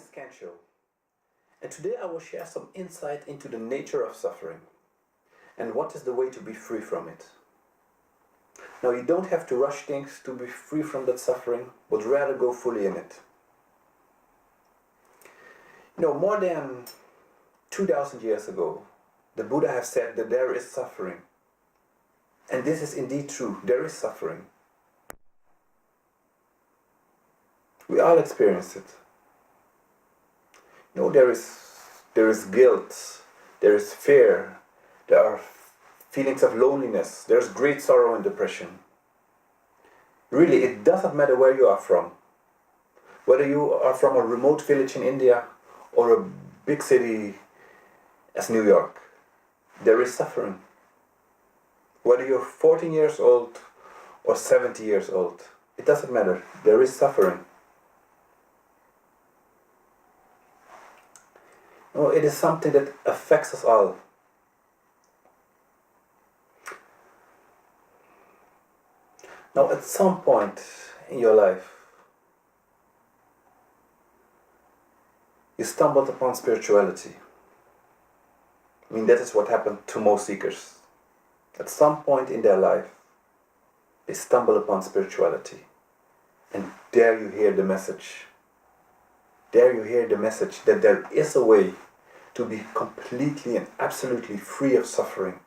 is Show, and today I will share some insight into the nature of suffering and what is the way to be free from it. Now, you don't have to rush things to be free from that suffering, but rather go fully in it. More than 2000 years ago, the Buddha has said that there is suffering. And this is indeed true, there is suffering. We all experience it. There is guilt, there is fear, there are feelings of loneliness, there's great sorrow and depression. Really, it doesn't matter where you are from. Whether you are from a remote village in India or a big city as New York, there is suffering. Whether you're 14 years old or 70 years old, it doesn't matter, there is suffering. It is something that affects us all. Now, at some point in your life, you stumbled upon spirituality. That is what happened to most seekers. At some point in their life, they stumble upon spirituality. And there you hear the message. There you hear the message that there is a way to be completely and absolutely free of suffering.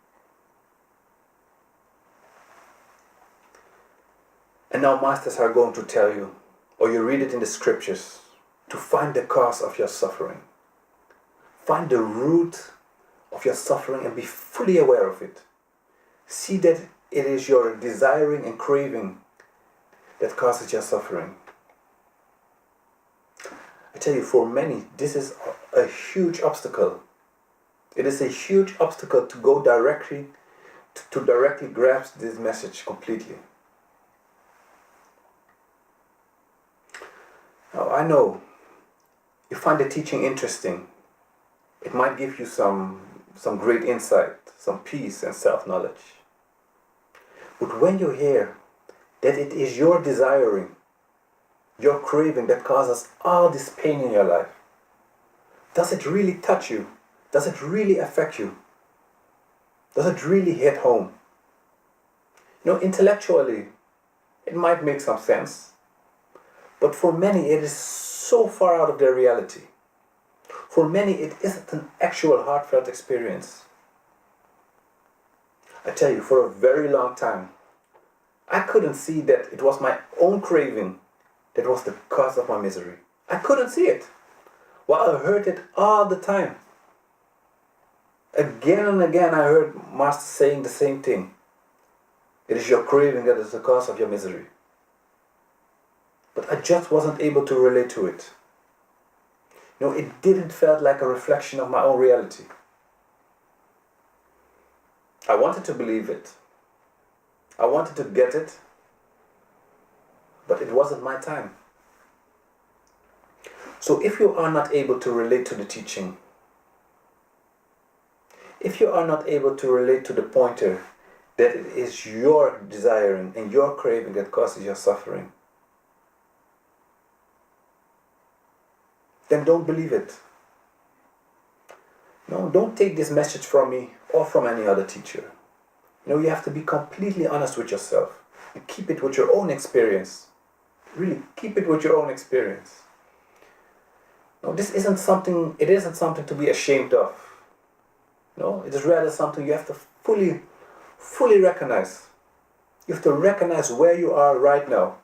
And now masters are going to tell you, or you read it in the scriptures, to find the cause of your suffering. Find the root of your suffering and be fully aware of it. See that it is your desiring and craving that causes your suffering. I tell you, for many, this is a huge obstacle. It is a huge obstacle to go directly grasp this message completely. Now, I know you find the teaching interesting. It might give you some great insight, some peace and self-knowledge. But when you hear that it is your desiring, your craving that causes all this pain in your life, does it really touch you? Does it really affect you? Does it really hit home? Intellectually, it might make some sense. But for many, it is so far out of their reality. For many, it isn't an actual heartfelt experience. I tell you, for a very long time, I couldn't see that it was my own craving that was the cause of my misery. I couldn't see it. While I heard it all the time. Again and again I heard Master saying the same thing. It is your craving that is the cause of your misery. But I just wasn't able to relate to it. It didn't feel like a reflection of my own reality. I wanted to believe it. I wanted to get it. But it wasn't my time. So if you are not able to relate to the teaching, if you are not able to relate to the pointer that it is your desiring and your craving that causes your suffering, then don't believe it. No, don't take this message from me or from any other teacher. You have to be completely honest with yourself and keep it with your own experience. Really, keep it with your own experience. No, it isn't something to be ashamed of. No, it is rather something you have to fully recognize. You have to recognize where you are right now.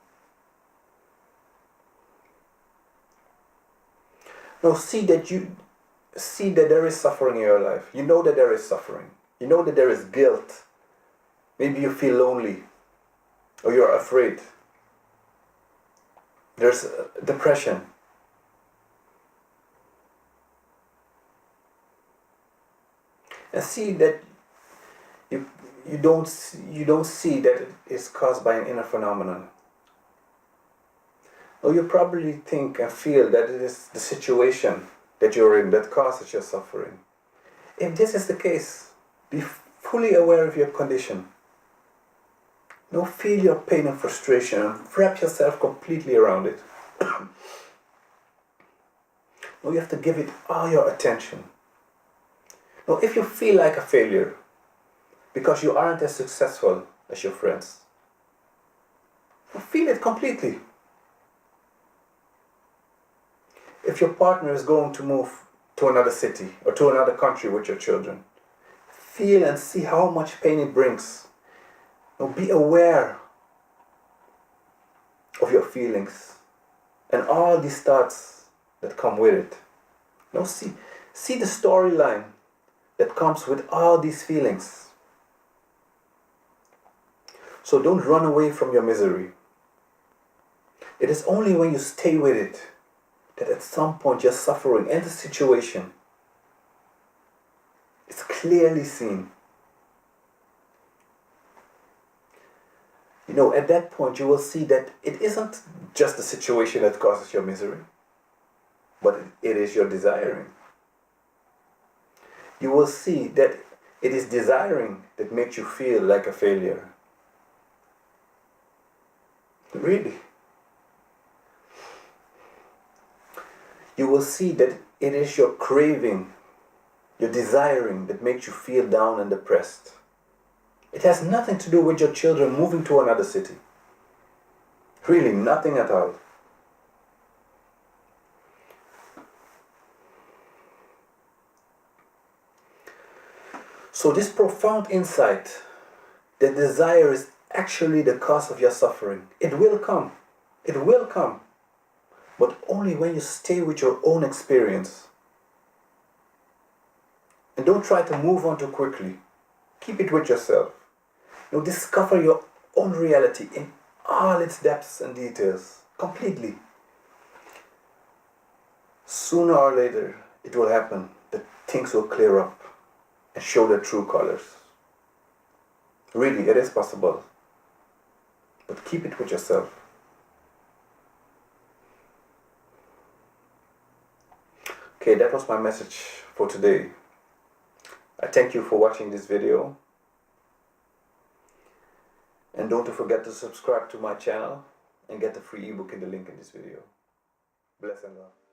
Now see that there is suffering in your life. You know that there is suffering. You know that there is guilt. Maybe you feel lonely or you're afraid. There's depression. And see that you don't see that it is caused by an inner phenomenon. Or you probably think and feel that it is the situation that you're in that causes your suffering. If this is the case, be fully aware of your condition. Feel your pain and frustration and wrap yourself completely around it. No, you have to give it all your attention. Now, if you feel like a failure because you aren't as successful as your friends, feel it completely. If your partner is going to move to another city or to another country with your children, feel and see how much pain it brings. Now, be aware of your feelings and all these thoughts that come with it. Now, see the storyline that comes with all these feelings. So don't run away from your misery. It is only when you stay with it that at some point your suffering and the situation is clearly seen. You know, at that point you will see that it isn't just the situation that causes your misery, but it is your desiring. You will see that it is desiring that makes you feel like a failure. Really. You will see that it is your craving, your desiring that makes you feel down and depressed. It has nothing to do with your children moving to another city. Really, nothing at all. So this profound insight, that desire is actually the cause of your suffering. It will come. It will come. But only when you stay with your own experience. And don't try to move on too quickly. Keep it with yourself. Now discover your own reality in all its depths and details. Completely. Sooner or later, it will happen that things will clear up and show their true colors. Really, it is possible. But keep it with yourself. Okay, that was my message for today. I thank you for watching this video. And don't forget to subscribe to my channel and get the free ebook in the link in this video. Bless and love.